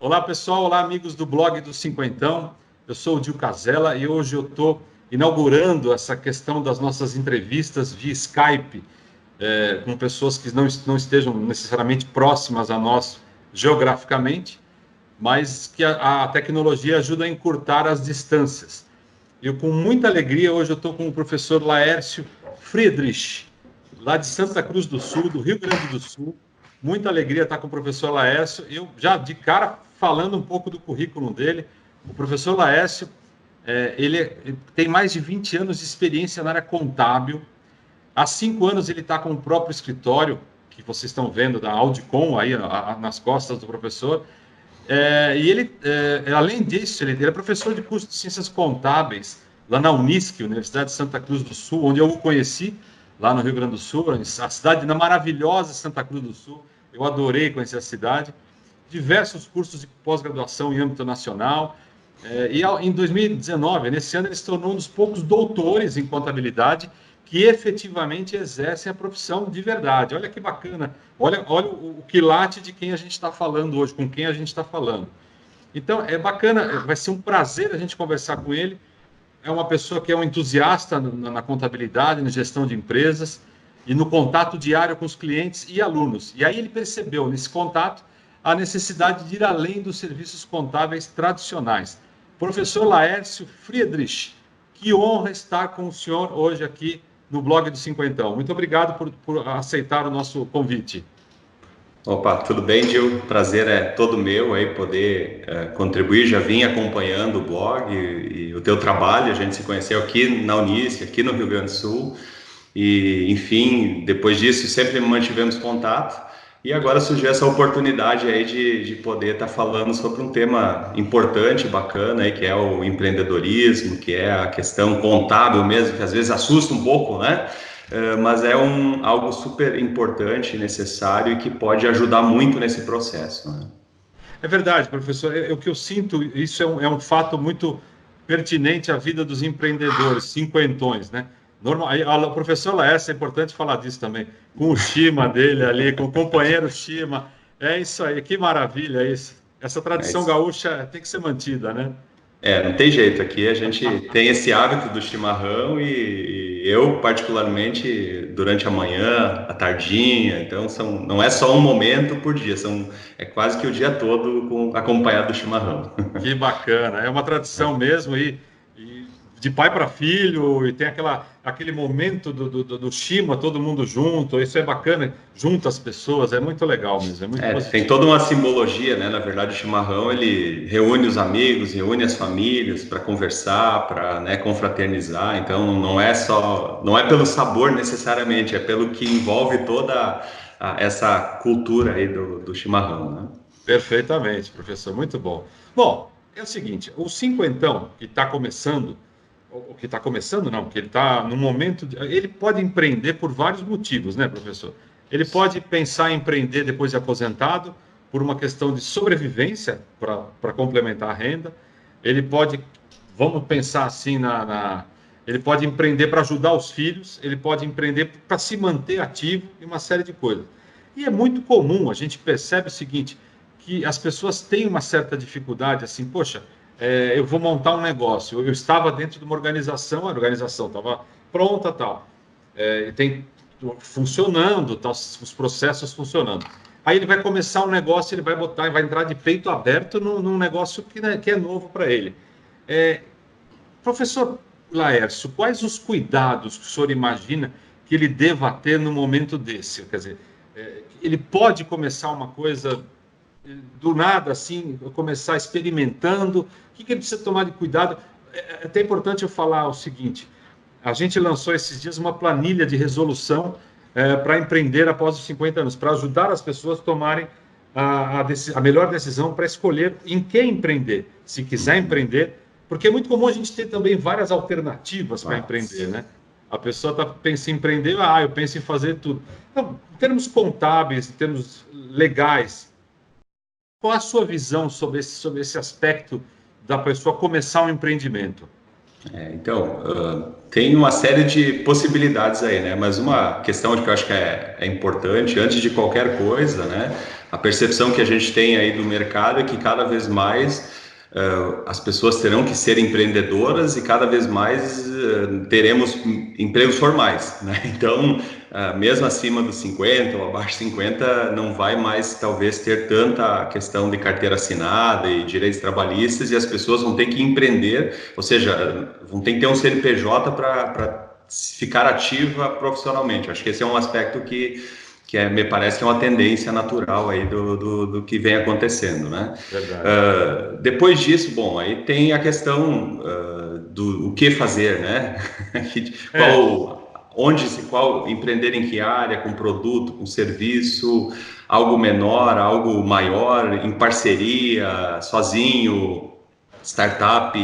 Olá, pessoal. Olá, amigos do blog do Cinquentão. Eu sou o Dil Casella e hoje eu estou inaugurando essa questão das nossas entrevistas via Skype, com pessoas que não estejam necessariamente próximas a nós geograficamente, mas que a tecnologia ajuda a encurtar as distâncias. Eu, com muita alegria, hoje eu estou com o professor Laércio Friedrich, lá de Santa Cruz do Sul, do Rio Grande do Sul. Muita alegria estar com o professor Laércio. Eu já, de cara, falando um pouco do currículo dele, o professor Laércio, ele tem mais de 20 anos de experiência na área contábil. Há 5 anos ele está com o próprio escritório, que vocês estão vendo, da Audicom, aí nas costas do professor. E ele, além disso, ele é professor de curso de Ciências Contábeis, lá na Unisc, Universidade de Santa Cruz do Sul, onde eu o conheci, lá no Rio Grande do Sul, a cidade na maravilhosa Santa Cruz do Sul. Eu adorei conhecer a cidade. Diversos cursos de pós-graduação em âmbito nacional. E em 2019, nesse ano, ele se tornou um dos poucos doutores em contabilidade que efetivamente exercem a profissão de verdade. Olha que bacana. Olha o quilate de quem a gente está falando hoje, com quem a gente está falando. Então, é bacana, vai ser um prazer a gente conversar com ele. É uma pessoa que é um entusiasta na contabilidade, na gestão de empresas e no contato diário com os clientes e alunos. E aí ele percebeu, nesse contato, a necessidade de ir além dos serviços contábeis tradicionais. Professor Laércio Friedrich, que honra estar com o senhor hoje aqui no blog do Cinquentão. Muito obrigado por aceitar o nosso convite. Opa, tudo bem, Gil? Prazer é todo meu aí poder contribuir. Já vim acompanhando o blog e o teu trabalho. A gente se conheceu aqui na Unisc, aqui no Rio Grande do Sul. E, enfim, depois disso sempre mantivemos contato. E agora surgiu essa oportunidade aí de poder estar falando sobre um tema importante, bacana, aí, que é o empreendedorismo, que é a questão contábil mesmo, que às vezes assusta um pouco, né? Mas é algo super importante, necessário e que pode ajudar muito nesse processo, né? É verdade, professor. O que eu sinto, isso é um fato muito pertinente à vida dos empreendedores, cinquentões, né? O professor Laércio, é importante falar disso também, com o Shima dele ali, com o companheiro Shima. É isso aí, que maravilha isso. Essa tradição gaúcha tem que ser mantida, né? Não tem jeito. Aqui a gente tem esse hábito do chimarrão e eu, particularmente, durante a manhã, a tardinha. Então, não é só um momento por dia, é quase que o dia todo acompanhado do chimarrão. Que bacana. É uma tradição mesmo e de pai para filho, e tem aquele momento do Shima, todo mundo junto. Isso é bacana, junta as pessoas, é muito legal mesmo, é muito positivo. Tem toda uma simbologia, né? Na verdade, o chimarrão, ele reúne os amigos, reúne as famílias para conversar, para, né, confraternizar. Então, não é pelo sabor necessariamente, é pelo que envolve toda essa cultura aí do chimarrão, né? Perfeitamente, professor, muito bom. Bom, é o seguinte, o cinquentão que está começando, não, que ele está no momento, ele pode empreender por vários motivos, né, professor? Ele pode pensar em empreender depois de aposentado, por uma questão de sobrevivência, para complementar a renda. Ele pode, vamos pensar assim, ele pode empreender para ajudar os filhos, ele pode empreender para se manter ativo e uma série de coisas. E é muito comum, a gente percebe o seguinte, que as pessoas têm uma certa dificuldade, assim, poxa, eu vou montar um negócio. Eu estava dentro de uma organização, a organização estava pronta, tal, tem funcionando, tal, os processos funcionando. Aí ele vai começar um negócio, ele vai entrar de peito aberto num negócio que é novo para ele. Professor Laércio, quais os cuidados que o senhor imagina que ele deva ter no momento desse? Quer dizer, ele pode começar uma coisa do nada, assim, começar experimentando? O que ele precisa tomar de cuidado? É até importante eu falar o seguinte, a gente lançou esses dias uma planilha de resolução para empreender após os 50 anos, para ajudar as pessoas a tomarem a melhor decisão para escolher em que empreender, se quiser empreender, porque é muito comum a gente ter também várias alternativas para empreender, né? A pessoa pensa em empreender, eu penso em fazer tudo. Então, em termos contábeis, em termos legais, qual a sua visão sobre esse aspecto da pessoa começar um empreendimento? Então, tem uma série de possibilidades aí, né? Mas uma questão que eu acho que é importante, antes de qualquer coisa, né? A percepção que a gente tem aí do mercado é que cada vez mais as pessoas terão que ser empreendedoras e cada vez mais teremos empregos formais, né? Então, mesmo acima dos 50 ou abaixo de 50, não vai mais talvez ter tanta questão de carteira assinada e direitos trabalhistas, e as pessoas vão ter que empreender, ou seja, vão ter que ter um CNPJ para ficar ativa profissionalmente. Acho que esse é um aspecto que me parece que é uma tendência natural aí do que vem acontecendo, né? Depois disso, bom, aí tem a questão do o que fazer, né? Qual empreender em que área, com produto, com serviço, algo menor, algo maior, em parceria, sozinho, startup,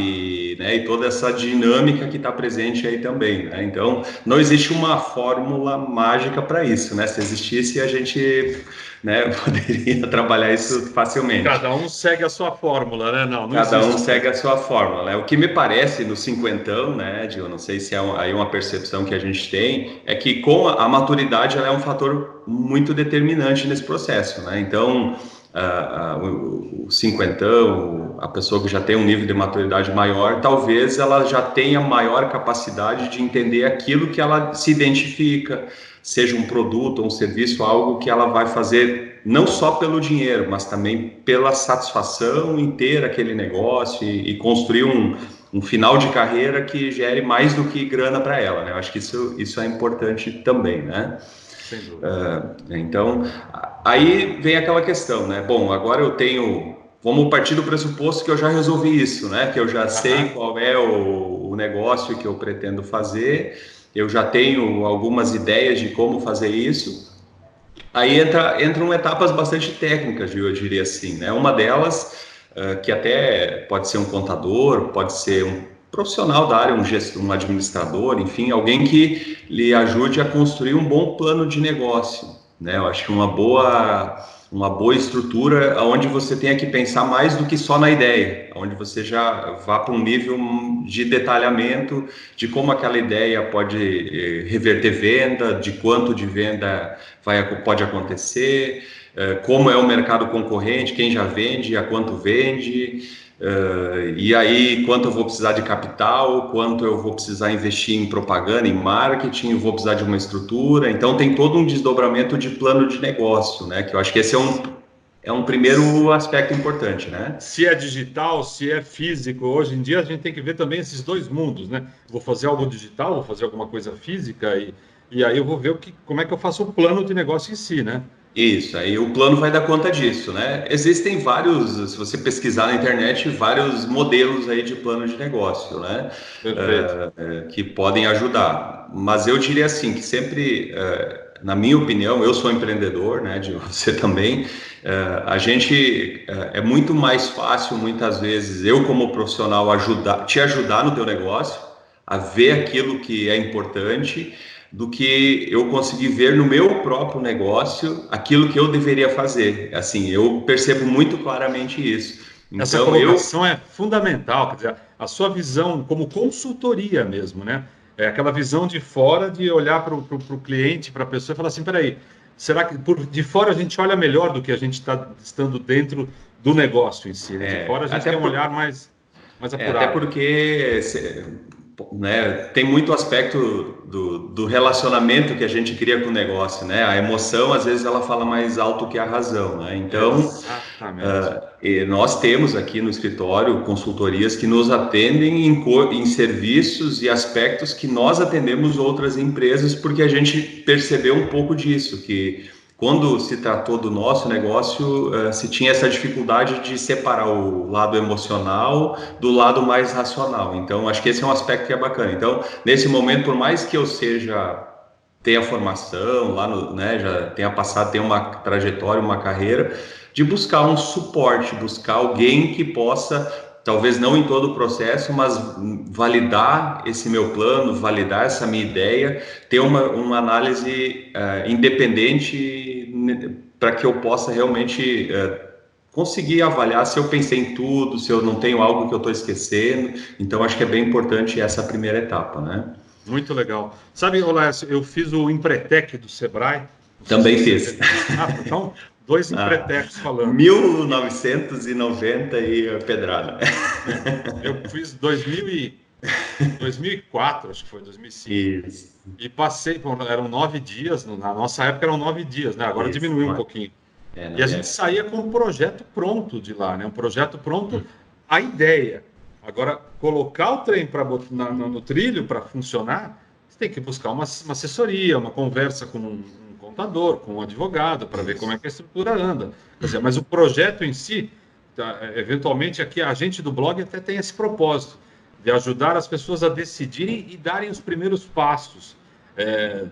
né, e toda essa dinâmica que está presente aí também, né? Então, não existe uma fórmula mágica para isso, né? Se existisse, a gente, né, poderia trabalhar isso facilmente. Cada um segue a sua fórmula, né? Não Cada existe. um segue a sua fórmula, né? O que me parece no cinquentão, né, eu não sei se é aí uma percepção que a gente tem, é que com a maturidade ela é um fator muito determinante nesse processo, né? Então, o cinquentão, a pessoa que já tem um nível de maturidade maior, talvez ela já tenha maior capacidade de entender aquilo que ela se identifica, seja um produto ou um serviço, algo que ela vai fazer não só pelo dinheiro, mas também pela satisfação em ter aquele negócio e construir um final de carreira que gere mais do que grana para ela, né? Eu acho que isso é importante também, né? Sem dúvida. Então, aí vem aquela questão, né? Bom, agora vamos partir do pressuposto que eu já resolvi isso, né? Que eu já sei qual é o negócio que eu pretendo fazer, eu já tenho algumas ideias de como fazer isso. Aí entram etapas bastante técnicas, eu diria assim, né? Uma delas, que até pode ser um contador, pode ser um profissional da área, um administrador, enfim, alguém que lhe ajude a construir um bom plano de negócio, né? Eu acho que uma boa estrutura onde você tenha que pensar mais do que só na ideia, onde você já vá para um nível de detalhamento de como aquela ideia pode reverter venda, de quanto de venda pode acontecer, como é o mercado concorrente, quem já vende, a quanto vende, e aí quanto eu vou precisar de capital, quanto eu vou precisar investir em propaganda, em marketing, eu vou precisar de uma estrutura. Então tem todo um desdobramento de plano de negócio, né? Que eu acho que esse é um primeiro aspecto importante, né? Se é digital, se é físico, hoje em dia a gente tem que ver também esses dois mundos, né? Vou fazer algo digital, vou fazer alguma coisa física e aí eu vou ver como é que eu faço o plano de negócio em si, né? Isso, aí o plano vai dar conta disso, né? Existem vários, se você pesquisar na internet, vários modelos aí de plano de negócio, né? Que podem ajudar. Mas eu diria assim, que sempre, na minha opinião, eu sou empreendedor, né? De você também. A gente, é muito mais fácil, muitas vezes, eu como profissional te ajudar no teu negócio, a ver aquilo que é importante, do que eu conseguir ver no meu próprio negócio aquilo que eu deveria fazer. Assim, eu percebo muito claramente isso. Essa Então, colocação é fundamental, quer dizer, a sua visão como consultoria mesmo, né? É aquela visão de fora de olhar para o cliente, para a pessoa e falar assim, peraí, será que de fora a gente olha melhor do que a gente está estando dentro do negócio em si, né? De fora a gente tem um olhar mais apurado. Até porque, né, tem muito aspecto do relacionamento que a gente cria com o negócio, né? A emoção, às vezes, ela fala mais alto que a razão, né? Então, nós temos aqui no escritório consultorias que nos atendem em serviços e aspectos que nós atendemos outras empresas, porque a gente percebeu um pouco disso, que quando se tratou do nosso negócio, se tinha essa dificuldade de separar o lado emocional do lado mais racional. Então, acho que esse é um aspecto que é bacana. Então, nesse momento, por mais que eu tenha formação, né, já tenha passado, tenha uma trajetória, uma carreira, de buscar um suporte, buscar alguém que possa, talvez não em todo o processo, mas validar esse meu plano, validar essa minha ideia, ter uma análise independente para que eu possa realmente conseguir avaliar se eu pensei em tudo, se eu não tenho algo que eu estou esquecendo. Então, acho que é bem importante essa primeira etapa, né? Muito legal. Sabe, Laércio, eu fiz o Empretec do Sebrae. Também fiz. Então, dois empretecos falando. 1990 e pedrada. Eu fiz 2004, acho que foi, 2005. Isso. E passei, eram 9 dias, na nossa época eram 9 dias, né? Agora Isso, diminuiu um pouquinho. E a gente saía com um projeto pronto de lá, né? Um projeto pronto, a ideia. Agora, colocar o trem no trilho para funcionar, você tem que buscar uma assessoria, uma conversa com um contador, com um advogado, para ver como é que a estrutura anda. Quer dizer, mas o projeto em si, eventualmente aqui a gente do blog até tem esse propósito, de ajudar as pessoas a decidirem e darem os primeiros passos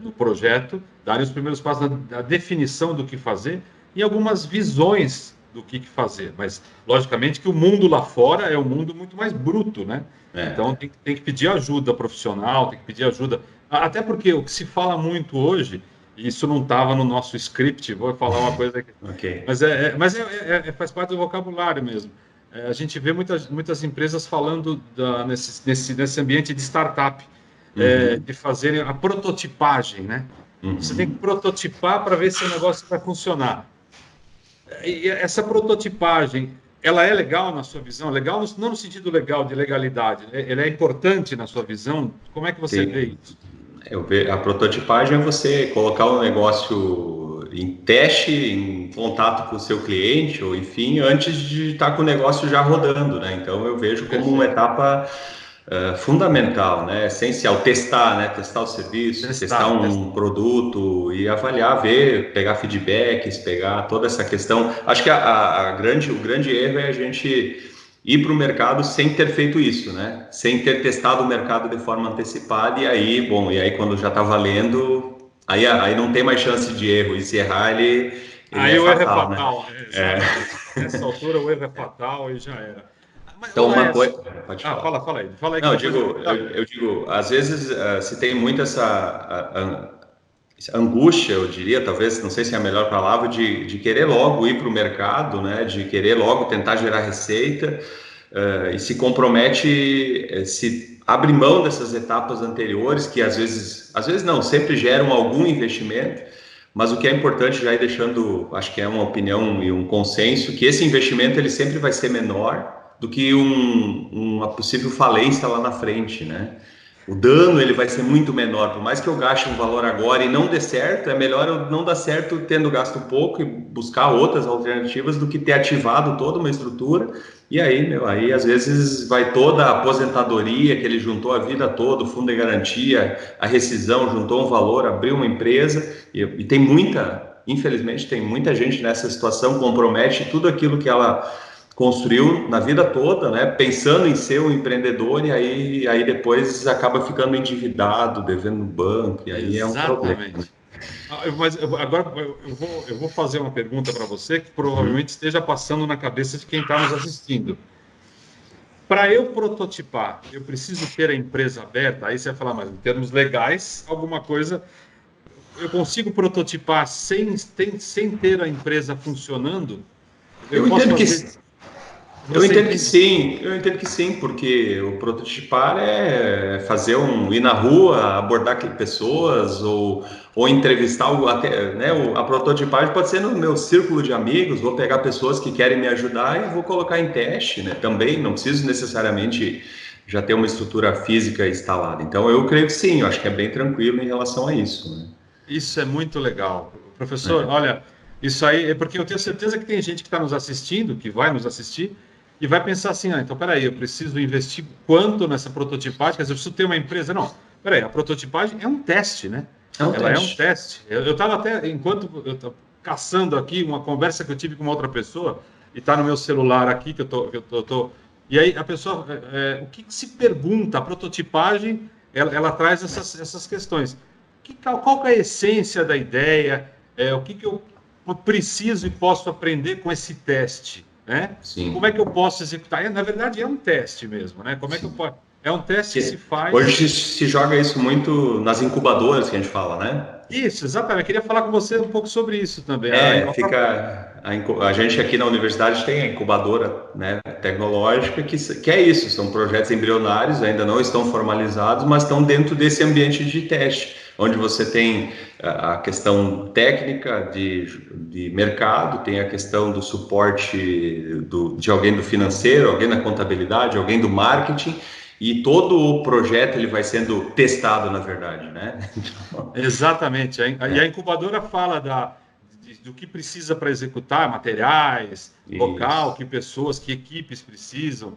no projeto, darem os primeiros passos na definição do que fazer e algumas visões do que fazer. Mas, logicamente, que o mundo lá fora é um mundo muito mais bruto, né? Então, tem que pedir ajuda profissional, tem que pedir ajuda... Até porque o que se fala muito hoje, e isso não estava no nosso script, vou falar uma coisa aqui, okay. mas faz parte do vocabulário mesmo. A gente vê muitas empresas falando nesse ambiente de startup, de fazerem a prototipagem, né? Você tem que prototipar para ver se o negócio vai funcionar. E essa prototipagem, ela é legal na sua visão? Legal não no sentido legal de legalidade, ela é importante na sua visão? Como é que você vê isso? A prototipagem é você colocar o negócio em teste, em contato com o seu cliente, ou enfim, antes de estar com o negócio já rodando, né? Então eu vejo como uma etapa fundamental, né? Essencial, testar, né? Testar o serviço, testar um produto e avaliar, ver, pegar feedbacks, pegar toda essa questão. Acho que o grande erro é a gente ir para o mercado sem ter feito isso, né? Sem ter testado o mercado de forma antecipada e aí quando já está valendo, aí não tem mais chance de erro, e se errar ele aí o erro é fatal, né? Nessa altura o erro é fatal e já era. Então uma coisa... Pode falar. Fala aí. Não, eu digo, às vezes se tem muito essa angústia, eu diria, talvez, não sei se é a melhor palavra, de querer logo ir para o mercado, né? De querer logo tentar gerar receita, e se compromete, se abre mão dessas etapas anteriores, que às vezes não, sempre geram algum investimento, mas o que é importante já ir deixando, acho que é uma opinião e um consenso, que esse investimento ele sempre vai ser menor do que uma possível falência lá na frente, né? O dano ele vai ser muito menor, por mais que eu gaste um valor agora e não dê certo, é melhor eu não dar certo tendo gasto pouco e buscar outras alternativas do que ter ativado toda uma estrutura, e aí às vezes vai toda a aposentadoria que ele juntou a vida toda, o fundo de garantia, a rescisão, juntou um valor, abriu uma empresa, e tem infelizmente tem muita gente nessa situação, compromete tudo aquilo que ela construiu na vida toda, né, pensando em ser um empreendedor, e aí depois acaba ficando endividado, devendo no banco, e aí Exatamente. É um problema. Mas agora eu vou fazer uma pergunta para você que provavelmente esteja passando na cabeça de quem está nos assistindo. Para eu prototipar, eu preciso ter a empresa aberta? Aí você vai falar, mas em termos legais, alguma coisa... Eu consigo prototipar sem ter a empresa funcionando? Eu entendo que sim, porque o prototipar é fazer ir na rua, abordar pessoas ou entrevistar até, né? A prototipagem pode ser no meu círculo de amigos, vou pegar pessoas que querem me ajudar e vou colocar em teste, né? Também não preciso necessariamente já ter uma estrutura física instalada. Então eu creio que sim, eu acho que é bem tranquilo em relação a isso, né? Isso é muito legal. Professor, olha, isso aí é porque eu tenho certeza que tem gente que está nos assistindo, que vai nos assistir, e vai pensar assim, então peraí, eu preciso investir quanto nessa prototipagem? Quer dizer, eu preciso ter uma empresa? Não, peraí, a prototipagem é um teste, né? Ela é um teste. Eu estava até, enquanto eu estava caçando aqui uma conversa que eu tive com uma outra pessoa, e está no meu celular aqui, que eu tô... E aí a pessoa, o que se pergunta? A prototipagem, ela traz essas questões. Qual que é a essência da ideia? O que eu preciso e posso aprender com esse teste? Né? Sim. Como é que eu posso executar? Na verdade, é um teste mesmo, né? Como é que eu posso... É um teste que se faz... Hoje se joga isso muito nas incubadoras que a gente fala, né? Isso, exatamente. Eu queria falar com você um pouco sobre isso também. A gente aqui na universidade tem a incubadora, né, tecnológica, que é isso, são projetos embrionários, ainda não estão formalizados, mas estão dentro desse ambiente de teste, onde você tem a questão técnica de mercado, tem a questão do suporte de alguém do financeiro, alguém da contabilidade, alguém do marketing, e todo o projeto ele vai sendo testado, na verdade, né? Exatamente. E a incubadora fala do que precisa para executar, materiais, local, que pessoas, que equipes precisam,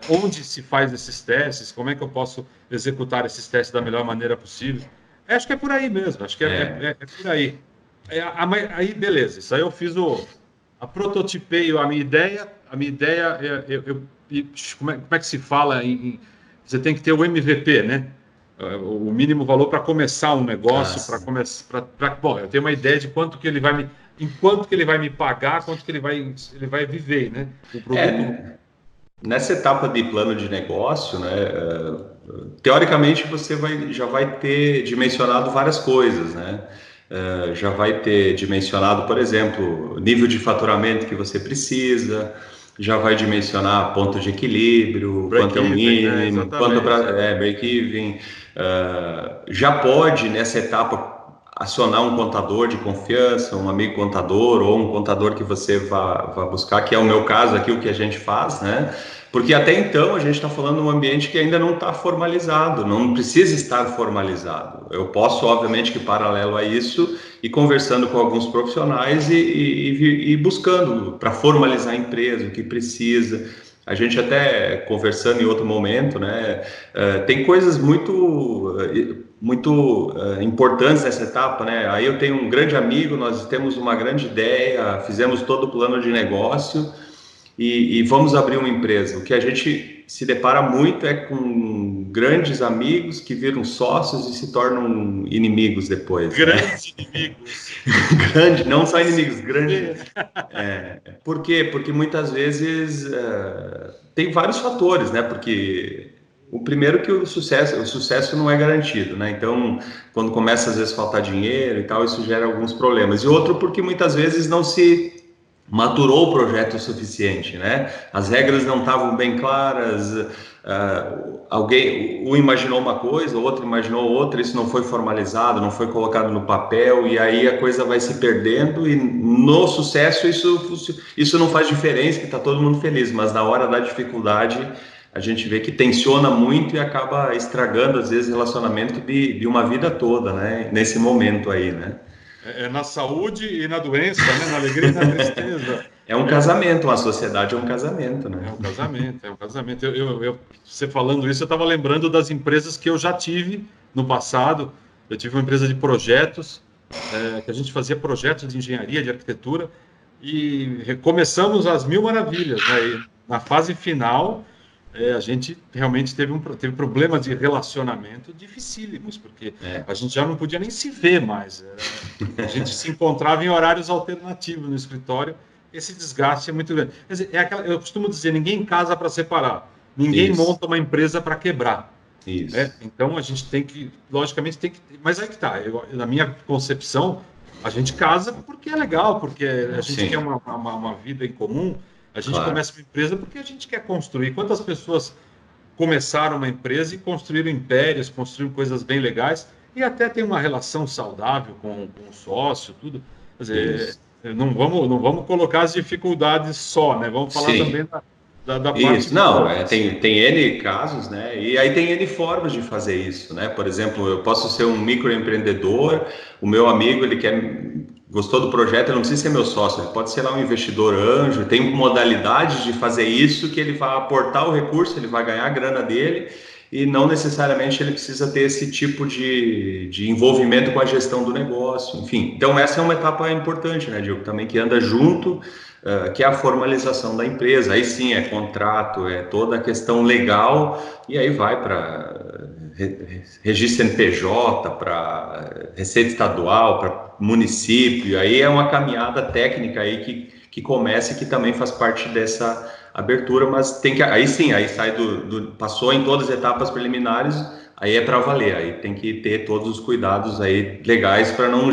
onde se faz esses testes, como é que eu posso executar esses testes da melhor maneira possível. Acho que é por aí mesmo, acho que é por aí. Aí, beleza, isso aí eu fiz prototipei a minha ideia, como é que se fala você tem que ter o MVP, né? O mínimo valor para começar um negócio, bom, eu tenho uma ideia de quanto que ele vai me pagar, quanto que ele vai viver, né? O produto. Nessa etapa de plano de negócio, né? Teoricamente você já vai ter dimensionado várias coisas, né? Já vai ter dimensionado, por exemplo, nível de faturamento que você precisa, já vai dimensionar ponto de equilíbrio, quanto é o mínimo, quanto para break-even. Já pode, nessa etapa, acionar um contador de confiança, um amigo contador ou um contador que você vá buscar, que é o meu caso aqui, o que a gente faz, né? Porque até então a gente está falando de um ambiente que ainda não está formalizado, não precisa estar formalizado. Eu posso, obviamente, que paralelo a isso, ir conversando com alguns profissionais e buscando para formalizar a empresa, o que precisa. A gente até conversando em outro momento, né? Tem coisas muito importantes nessa etapa, né? Aí eu tenho um grande amigo, nós temos uma grande ideia, fizemos todo o plano de negócio e vamos abrir uma empresa. O que a gente se depara muito é com grandes amigos que viram sócios e se tornam inimigos depois. Grandes inimigos. Não só inimigos, grandes. Por quê? Porque muitas vezes tem vários fatores, né? Porque o primeiro que o sucesso não é garantido, né? Então, quando começa às vezes a faltar dinheiro e tal, isso gera alguns problemas. E outro porque muitas vezes não se maturou o projeto o suficiente, né? As regras não estavam bem claras, alguém imaginou uma coisa, o outro imaginou outra, isso não foi formalizado, não foi colocado no papel, e aí a coisa vai se perdendo, e no sucesso isso não faz diferença, que está todo mundo feliz, mas na hora da dificuldade a gente vê que tensiona muito e acaba estragando, às vezes, relacionamento de uma vida toda, né? Nesse momento aí, né? Na saúde e na doença, né? Na alegria e na tristeza. É um casamento, uma sociedade é um casamento, né? É um casamento. Você falando isso, eu estava lembrando das empresas que eu já tive no passado. Eu tive uma empresa de projetos, que a gente fazia projetos de engenharia, de arquitetura, e começamos às mil maravilhas, né? E na fase final, a gente realmente teve problemas de relacionamento dificílimos, porque a gente já não podia nem se ver mais. A gente se encontrava em horários alternativos no escritório. Esse desgaste é muito grande. Quer dizer, eu costumo dizer, ninguém casa para separar. Ninguém monta uma empresa para quebrar. Então, a gente logicamente, mas aí que está. Na minha concepção, a gente casa porque é legal, porque a gente quer uma vida em comum. A gente começa uma empresa porque a gente quer construir. Quantas pessoas começaram uma empresa e construíram impérios, construíram coisas bem legais e até tem uma relação saudável com o sócio, tudo. Quer dizer, não vamos colocar as dificuldades só, né? Vamos falar também da parte... Isso, não, tem N casos, né? E aí tem N formas de fazer isso, né? Por exemplo, eu posso ser um microempreendedor, o meu amigo, gostou do projeto, ele não precisa ser meu sócio, ele pode ser lá um investidor anjo, tem modalidades de fazer isso que ele vai aportar o recurso, ele vai ganhar a grana dele e não necessariamente ele precisa ter esse tipo de envolvimento com a gestão do negócio, enfim. Então essa é uma etapa importante, né, Diogo, também que anda junto, que é a formalização da empresa. Aí sim é contrato, é toda a questão legal, e aí vai para registro CNPJ, para Receita Estadual, para município. Aí é uma caminhada técnica aí que começa e que também faz parte dessa abertura, mas aí sim, aí sai passou em todas as etapas preliminares, aí é para valer, aí tem que ter todos os cuidados aí legais para não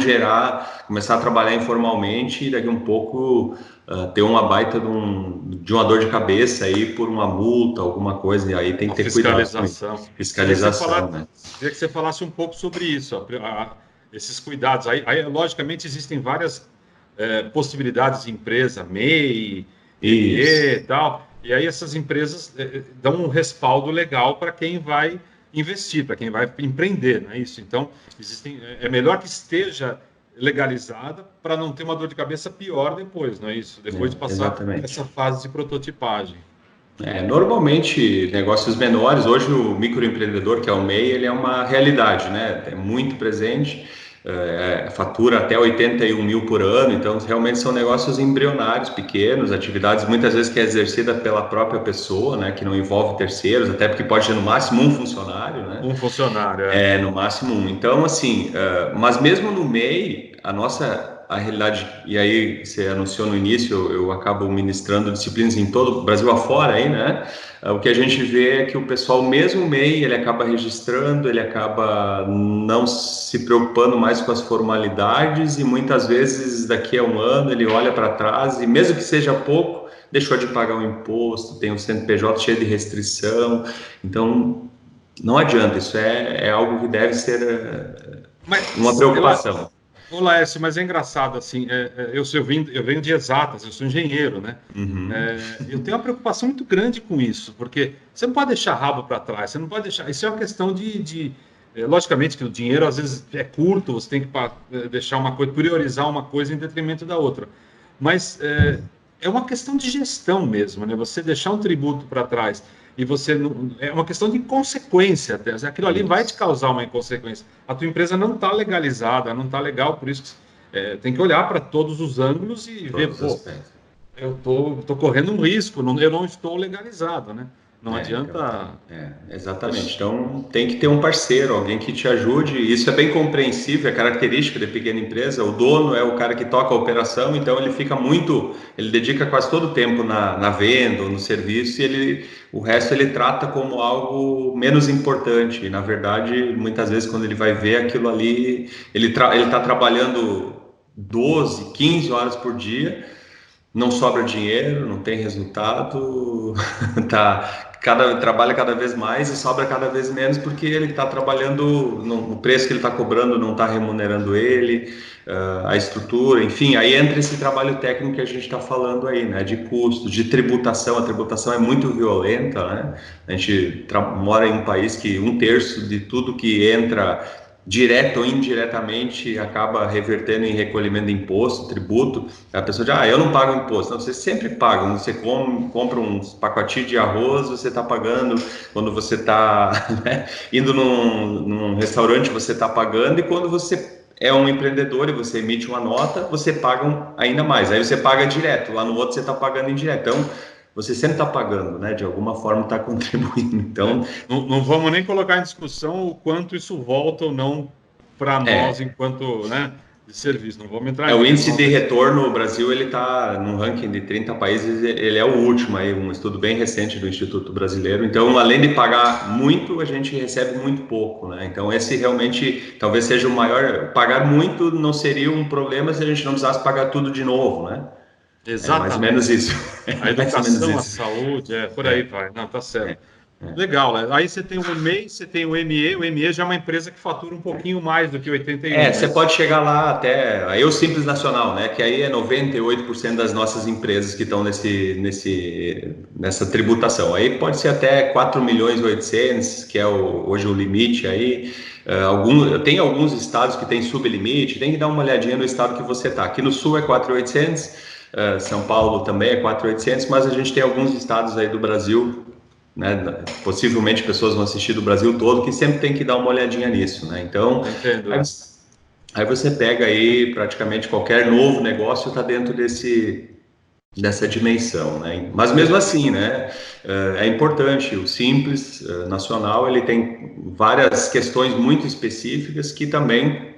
começar a trabalhar informalmente e daqui um pouco ter uma baita de uma dor de cabeça aí por uma multa, alguma coisa, e aí tem que ter cuidado com isso. Fiscalização. Fiscalização, né? Queria que você falasse um pouco sobre isso, esses cuidados. Aí, logicamente, existem várias possibilidades de empresa, MEI, ME e tal, e aí essas empresas dão um respaldo legal para quem vai investir, para quem vai empreender, não é isso? Então, é melhor que esteja legalizada para não ter uma dor de cabeça pior depois, não é isso? Depois de passar essa fase de prototipagem. Normalmente, negócios menores, hoje o microempreendedor, que é o MEI, ele é uma realidade, né? É muito presente, fatura até 81 mil por ano, então realmente são negócios embrionários, pequenos, atividades muitas vezes que é exercida pela própria pessoa, né? Que não envolve terceiros, até porque pode ter no máximo um funcionário, né? Um funcionário, no máximo um. Então, assim, mas mesmo no MEI, a realidade, e aí você anunciou no início, eu acabo ministrando disciplinas em todo o Brasil afora aí, né? O que a gente vê é que o pessoal, mesmo MEI, ele acaba registrando, ele acaba não se preocupando mais com as formalidades e muitas vezes daqui a um ano ele olha para trás e mesmo que seja pouco, deixou de pagar o imposto, tem um CNPJ cheio de restrição, então não adianta, isso é algo que deve ser uma preocupação. Ô, Laércio, mas é engraçado, assim, eu venho de exatas, eu sou engenheiro, né? Uhum. Eu tenho uma preocupação muito grande com isso, porque você não pode deixar rabo para trás, você não pode deixar... Isso é uma questão logicamente que o dinheiro às vezes é curto, você tem que deixar uma coisa, priorizar uma coisa em detrimento da outra. Mas é uma questão de gestão mesmo, né? Você deixar um tributo para trás e você não, é uma questão de consequência até. Aquilo ali vai te causar uma inconsequência. A tua empresa não está legalizada, não está legal, por isso que tem que olhar para todos os ângulos e ver, eu tô correndo um risco, eu não estou legalizado, né? Não adianta... Exatamente. Então, tem que ter um parceiro, alguém que te ajude. Isso é bem compreensível, é característica de pequena empresa. O dono é o cara que toca a operação, então ele dedica quase todo o tempo na venda, no serviço, e o resto ele trata como algo menos importante. E, na verdade, muitas vezes, quando ele vai ver aquilo ali, ele está trabalhando 12, 15 horas por dia, não sobra dinheiro, não tem resultado, trabalha cada vez mais e sobra cada vez menos porque ele está trabalhando, o preço que ele está cobrando não está remunerando ele, a estrutura, enfim, aí entra esse trabalho técnico que a gente está falando aí, né, de custos, de tributação. A tributação é muito violenta, né? A gente mora em um país que 1/3 de tudo que entra direto ou indiretamente acaba revertendo em recolhimento de imposto, tributo. A pessoa diz, eu não pago imposto. Não, você sempre paga. Quando você compra uns pacotinhos de arroz, você está pagando. Quando você está indo num restaurante, você está pagando. E quando você é um empreendedor e você emite uma nota, você paga ainda mais. Aí você paga direto. Lá no outro você está pagando indireto. Então, você sempre está pagando, né? De alguma forma está contribuindo. Então, não vamos nem colocar em discussão o quanto isso volta ou não para nós enquanto, né, de serviço. Não vamos entrar. O índice de retorno, o Brasil, ele está no ranking de 30 países, ele é o último aí, um estudo bem recente do Instituto Brasileiro. Então, além de pagar muito, a gente recebe muito pouco, né? Então, esse realmente talvez seja o maior. Pagar muito não seria um problema se a gente não precisasse pagar tudo de novo, né? Exatamente. Mais ou menos isso. A educação, a saúde, por aí vai. Não, tá certo. Legal, aí você tem o MEI, você tem o ME já é uma empresa que fatura um pouquinho mais do que 81. Você pode chegar lá até a Eu Simples Nacional, né? Que aí é 98% das nossas empresas que estão nessa tributação. Aí pode ser até 4.800.000, que é hoje o limite aí. Tem alguns estados que tem sublimite, tem que dar uma olhadinha no estado que você está. Aqui no Sul é 4.800. São Paulo também é 4.800, mas a gente tem alguns estados aí do Brasil, né, possivelmente pessoas vão assistir do Brasil todo, que sempre tem que dar uma olhadinha nisso, né? Então, aí você pega aí praticamente qualquer novo negócio está dentro dessa dimensão, né? Mas mesmo assim, né, é importante. O Simples Nacional, ele tem várias questões muito específicas que também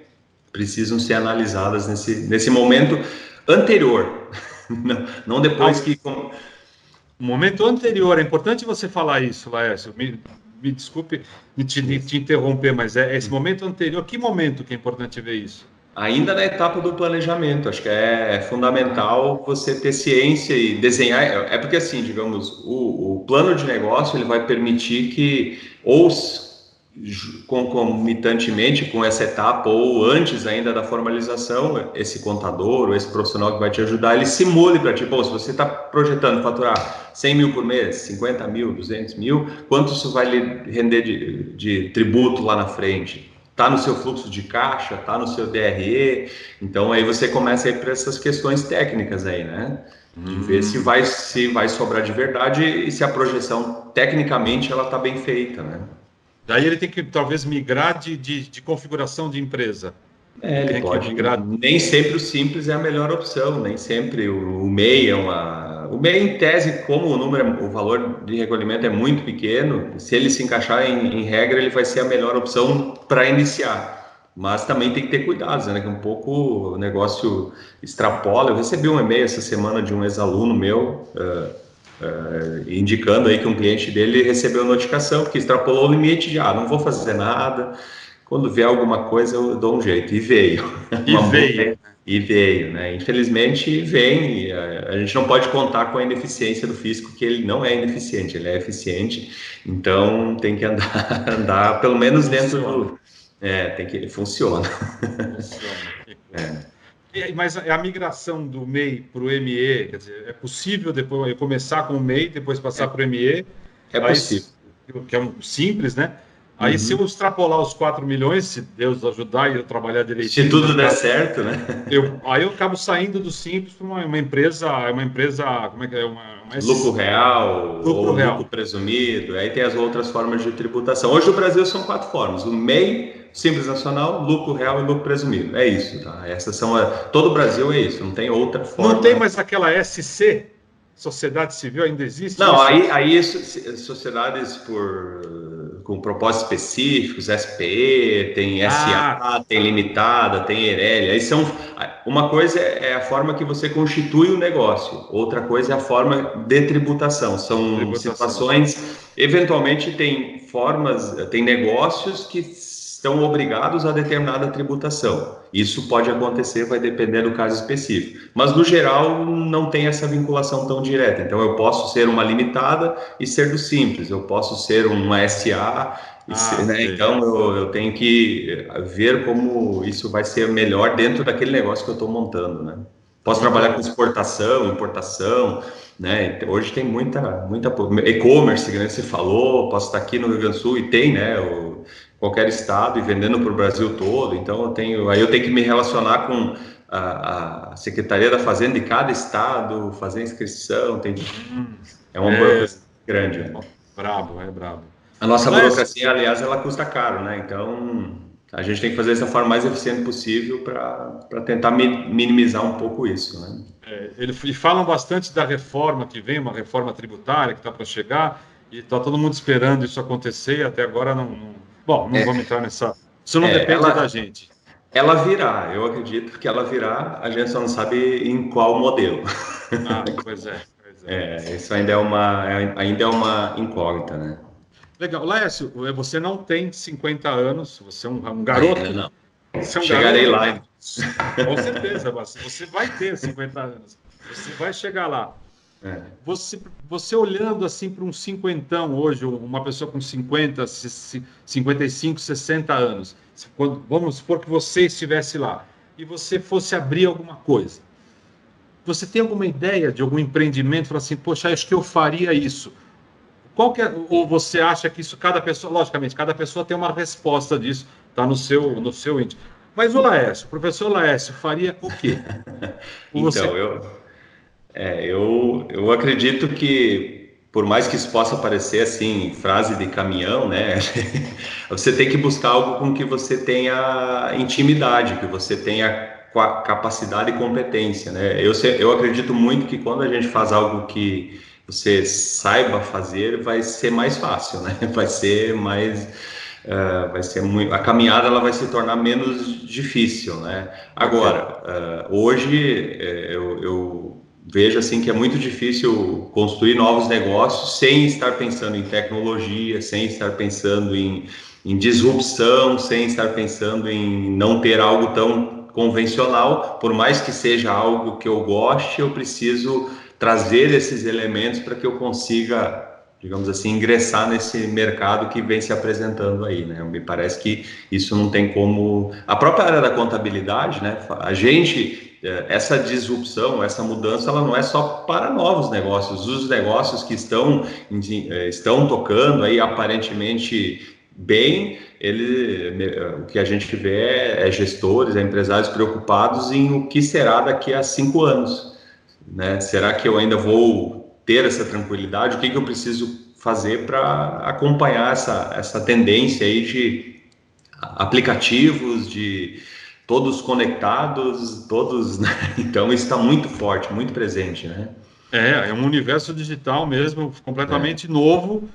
precisam ser analisadas nesse momento anterior, não depois que... O momento anterior, é importante você falar isso, Laércio. Me me desculpe te interromper, mas é esse momento anterior. Que momento que é importante ver isso? Ainda na etapa do planejamento, acho que é fundamental você ter ciência e desenhar. É porque assim, digamos, o plano de negócio ele vai permitir que, ou concomitantemente com essa etapa, ou antes ainda da formalização, esse contador ou esse profissional que vai te ajudar, ele simule para ti, pô, se você está projetando faturar 100 mil por mês, 50 mil, 200 mil, quanto isso vai lhe render de tributo lá na frente? Está no seu fluxo de caixa, está no seu DRE, então aí você começa a ir para essas questões técnicas aí, né? De ver se vai sobrar de verdade e se a projeção, tecnicamente, ela está bem feita, né? Daí ele tem que talvez migrar de configuração de empresa. Ele pode migrar. Nem sempre o simples é a melhor opção, nem sempre o MEI é uma... O MEI, em tese, como o valor de recolhimento é muito pequeno, se ele se encaixar em regra, ele vai ser a melhor opção para iniciar. Mas também tem que ter cuidado, né? Que um pouco o negócio extrapola. Eu recebi um e-mail essa semana de um ex-aluno meu, indicando aí que um cliente dele recebeu notificação que extrapolou o limite de, não vou fazer nada, quando vier alguma coisa eu dou um jeito, e veio. E veio, né? Infelizmente vem, e a gente não pode contar com a ineficiência do físico, que ele não é ineficiente, ele é eficiente, então tem que andar pelo menos dentro do... tem que funciona. Mas a migração do MEI para o ME, quer dizer, é possível depois eu começar com o MEI, depois passar para o ME? É possível. Que é um simples, né? Aí, se eu extrapolar os 4 milhões, se Deus ajudar e eu trabalhar direitinho... Se tudo der certo, né? Aí eu acabo saindo do simples para uma empresa, como é que é? Lucro real, lucro presumido, aí tem as outras formas de tributação. Hoje no Brasil são 4 formas: o MEI, Simples Nacional, lucro real e lucro presumido. É isso, tá? Essas são todo o Brasil é isso, não tem outra forma. Não tem mais aquela SC, Sociedade Civil, ainda existe? Não, aí sociedades com propósitos específicos, SPE, tem SA, tem limitada, tem ERELI. Aí uma coisa é a forma que você constitui o negócio, outra coisa é a forma de tributação. São situações, eventualmente tem negócios que estão obrigados a determinada tributação. Isso pode acontecer, vai depender do caso específico. Mas, no geral, não tem essa vinculação tão direta. Então, eu posso ser uma limitada e ser do simples. Eu posso ser uma SA, né? Então eu tenho que ver como isso vai ser melhor dentro daquele negócio que eu estou montando, né? Posso trabalhar com exportação, importação, né? Hoje tem muita e-commerce, que você falou. Posso estar aqui no Rio Grande do Sul e tem, né? Qualquer estado e vendendo para o Brasil todo. Então eu tenho que me relacionar com a Secretaria da Fazenda de cada estado, fazer inscrição. É uma burocracia grande. Né? Brabo. A nossa burocracia, aliás, ela custa caro, né? Então a gente tem que fazer dessa forma mais eficiente possível para tentar minimizar um pouco isso, né? E falam bastante da reforma que vem, uma reforma tributária que está para chegar, e está todo mundo esperando isso acontecer, e até agora não vamos entrar nessa... Isso não depende da gente. Ela virá, eu acredito que ela virá, a gente só não sabe em qual modelo. Pois é. Isso ainda é uma incógnita, né? Legal. Laércio, você não tem 50 anos, você é um garoto. Ainda não. Você é um Chegarei garoto, lá. Com certeza, você vai ter 50 anos. Você vai chegar lá. Você olhando assim para um cinquentão hoje, uma pessoa com 50, 55, 60 anos, vamos supor que você estivesse lá e você fosse abrir alguma coisa. Você tem alguma ideia de algum empreendimento? Fala assim, poxa, acho que eu faria isso. Ou você acha que isso, cada pessoa, logicamente, cada pessoa tem uma resposta disso, está no seu íntimo. Mas o professor Laércio, faria o quê? Então, eu acredito que, por mais que isso possa parecer assim, frase de caminhão, né? Você tem que buscar algo com que você tenha intimidade, que você tenha capacidade e competência, né? Eu acredito muito que quando a gente faz algo que você saiba fazer, vai ser mais fácil, né? Vai ser muito, a caminhada ela vai se tornar menos difícil, né? Agora, hoje eu vejo assim que é muito difícil construir novos negócios sem estar pensando em tecnologia, sem estar pensando em disrupção, sem estar pensando em não ter algo tão convencional. Por mais que seja algo que eu goste, eu preciso trazer esses elementos para que eu consiga, digamos assim, ingressar nesse mercado que vem se apresentando aí, né? Me parece que isso não tem como... A própria área da contabilidade, né? A gente, essa disrupção, essa mudança, ela não é só para novos negócios. Os negócios que estão tocando aí, aparentemente bem, o que a gente vê é gestores, empresários preocupados em o que será daqui a 5 anos, né? Será que eu ainda vou ter essa tranquilidade? O que eu preciso fazer para acompanhar essa tendência aí de aplicativos, de todos conectados, todos, né? Então isso está muito forte, muito presente, né? É um universo digital mesmo, completamente novo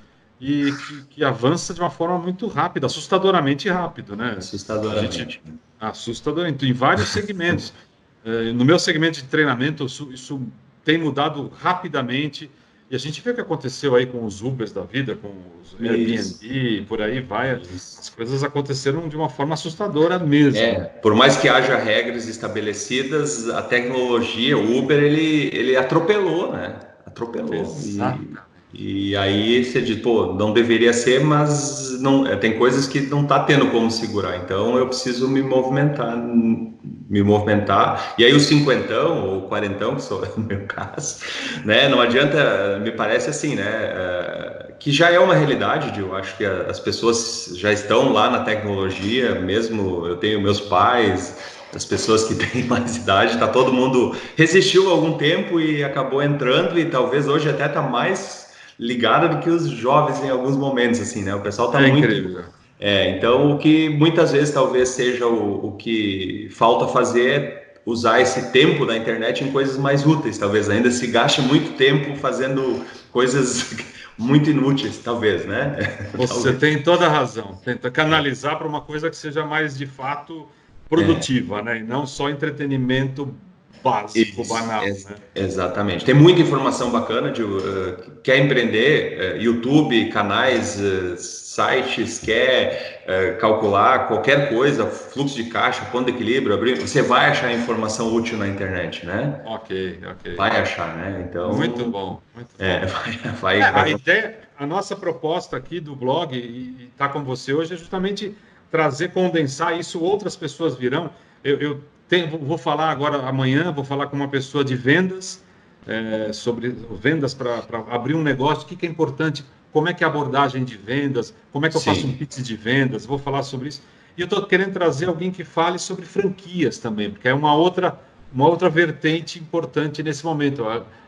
e que avança de uma forma muito rápida, assustadoramente rápido, né? Assustadoramente. Assustadoramente, em vários segmentos. No meu segmento de treinamento, isso tem mudado rapidamente. E a gente vê o que aconteceu aí com os Ubers da vida, com os Airbnb, por aí vai. As coisas aconteceram de uma forma assustadora mesmo. Por mais que haja regras estabelecidas, a tecnologia, o Uber, ele atropelou, né? Atropelou. E aí você diz, pô, não deveria ser, mas não, tem coisas que não está tendo como segurar. Então eu preciso me movimentar. E aí o cinquentão ou quarentão, que sou no meu caso, né? Não adianta, me parece assim, né? Que já é uma realidade, eu acho que as pessoas já estão lá na tecnologia, mesmo eu tenho meus pais, as pessoas que têm mais idade, tá todo mundo resistiu algum tempo e acabou entrando e talvez hoje até tá mais ligada do que os jovens em alguns momentos, assim, né? O pessoal tá muito... Incrível. Então, o que muitas vezes talvez seja o que falta fazer é usar esse tempo da internet em coisas mais úteis, talvez ainda se gaste muito tempo fazendo coisas muito inúteis, talvez, né? Você tem toda a razão. Tenta canalizar para uma coisa que seja mais, de fato, produtiva, né? E não só entretenimento básico, banal, né? Exatamente. Tem muita informação bacana de quer empreender, YouTube, canais, sites, quer calcular qualquer coisa, fluxo de caixa, ponto de equilíbrio, você vai achar informação útil na internet, né? Ok. Vai achar, né? Então, muito bom. A nossa proposta aqui do blog e estar com você hoje é justamente condensar isso. Outras pessoas virão. Vou falar agora, amanhã, vou falar com uma pessoa de vendas, sobre vendas para abrir um negócio, o que é importante, como é que é a abordagem de vendas, como é que eu faço um pitch de vendas, vou falar sobre isso. E eu estou querendo trazer alguém que fale sobre franquias também, porque é uma outra vertente importante nesse momento.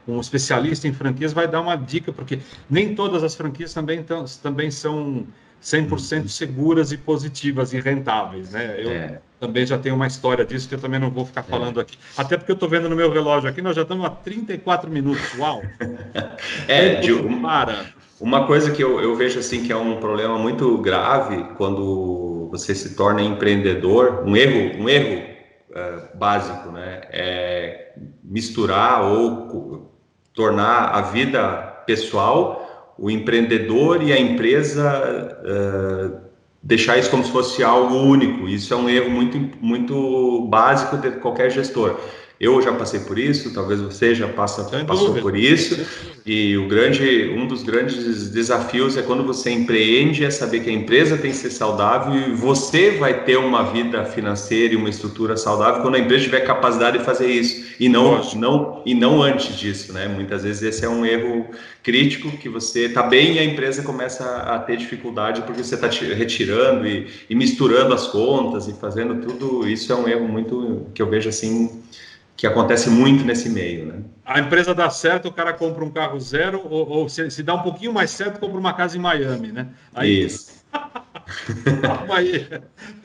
Um especialista em franquias vai dar uma dica, porque nem todas as franquias também são 100% seguras e positivas e rentáveis, né? Eu também já tenho uma história disso que eu também não vou ficar falando aqui. Até porque eu estou vendo no meu relógio aqui, nós já estamos a 34 minutos. Uau! Uma coisa que eu vejo assim que é um problema muito grave quando você se torna empreendedor, um erro básico, né? É misturar ou tornar a vida pessoal, o empreendedor e a empresa, deixar isso como se fosse algo único. Isso é um erro muito básico de qualquer gestor. Eu já passei por isso, talvez você já passou por isso, e um dos grandes desafios é quando você empreende, é saber que a empresa tem que ser saudável e você vai ter uma vida financeira e uma estrutura saudável quando a empresa tiver capacidade de fazer isso, e não antes disso, né? Muitas vezes esse é um erro crítico, que você está bem e a empresa começa a ter dificuldade porque você está retirando e misturando as contas e fazendo tudo. Isso é um erro muito que eu vejo assim, que acontece muito nesse meio, né? A empresa dá certo, o cara compra um carro zero, ou se dá um pouquinho mais certo, compra uma casa em Miami, né? Isso. Calma aí.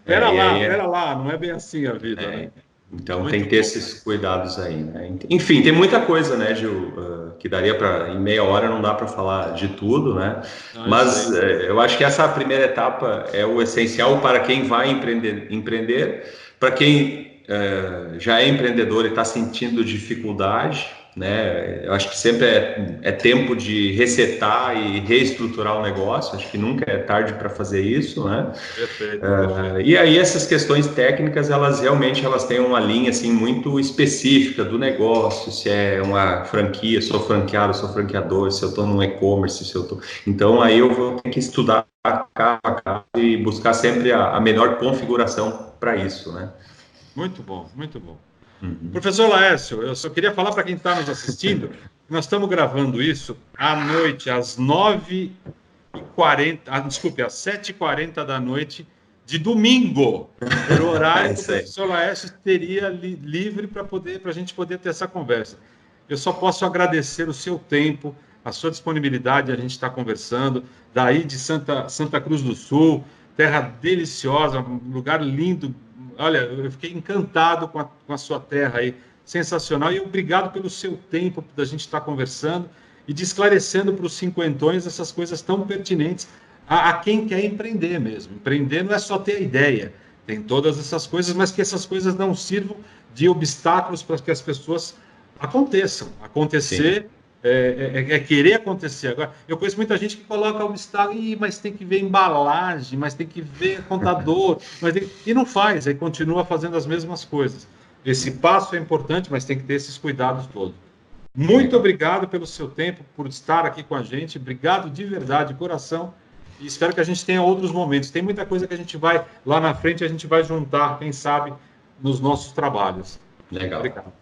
Pera lá, não é bem assim a vida, né? Então muito tem que ter esses cuidados aí, né? Enfim, tem muita coisa, né, Gil, que daria para, em meia hora não dá para falar de tudo, né? Mas eu acho que essa primeira etapa é o essencial para quem vai empreender, para quem já é empreendedor e está sentindo dificuldade, né? Eu acho que sempre é tempo de resetar e reestruturar o negócio, acho que nunca é tarde para fazer isso, né? Perfeito, E aí essas questões técnicas, elas realmente têm uma linha assim muito específica do negócio, se é uma franquia, sou franqueado, sou franqueador, se eu estou no e-commerce, se eu estou... Então aí eu vou ter que estudar caso a caso e buscar sempre a melhor configuração para isso, né? muito bom, muito bom. Uhum. Professor Laércio, eu só queria falar para quem está nos assistindo, que nós estamos gravando isso à noite, às 9h40, desculpe, às 7h40 da noite de domingo. Era o É horário que o isso aí. professor Laércio teria livre para a gente poder ter essa conversa. Eu só posso agradecer o seu tempo, a sua disponibilidade, a gente está conversando, daí de Santa Cruz do Sul, terra deliciosa, um lugar lindo. Olha, eu fiquei encantado com a sua terra aí, sensacional. E obrigado pelo seu tempo da gente estar conversando e de esclarecendo para os cinquentões essas coisas tão pertinentes a quem quer empreender mesmo. Empreender não é só ter a ideia, tem todas essas coisas, mas que essas coisas não sirvam de obstáculos para que as pessoas aconteçam. Acontecer Sim. é querer acontecer. Agora, eu conheço muita gente que coloca obstáculo, mas tem que ver embalagem, mas tem que ver contador, e não faz, aí continua fazendo as mesmas coisas. Esse passo é importante, mas tem que ter esses cuidados todos. Muito Legal. obrigado pelo seu tempo, por estar aqui com a gente. Obrigado de verdade, de coração. E espero que a gente tenha outros momentos. Tem muita coisa que a gente vai, lá na frente, a gente vai juntar, quem sabe, nos nossos trabalhos. Legal. Obrigado.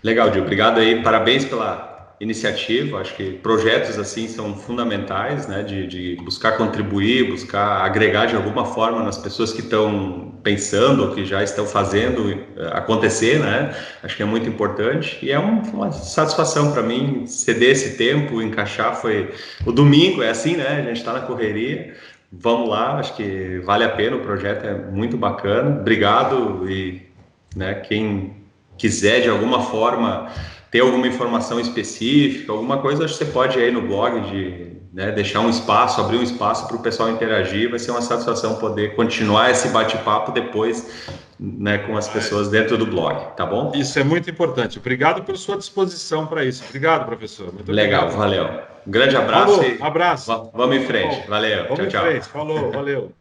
Legal, Gil. Obrigado aí. Parabéns pela iniciativa. Acho que projetos assim são fundamentais, né? De buscar contribuir, buscar agregar de alguma forma nas pessoas que estão pensando ou que já estão fazendo acontecer, né? Acho que é muito importante e é uma satisfação para mim ceder esse tempo, encaixar. Foi o domingo, é assim, né? A gente está na correria. Vamos lá, acho que vale a pena. O projeto é muito bacana. Obrigado e, né? Quem quiser de alguma forma ter alguma informação específica, alguma coisa, acho que você pode ir aí no blog né, deixar um espaço, abrir um espaço para o pessoal interagir, vai ser uma satisfação poder continuar esse bate-papo depois, né, com as pessoas dentro do blog, tá bom? Isso é muito importante. Obrigado pela sua disposição para isso. Obrigado, professor. Muito Legal, obrigado. valeu. Um grande abraço Falou, e abraço. vamos em frente. Valeu, Vamos tchau, em frente. tchau. Falou, valeu.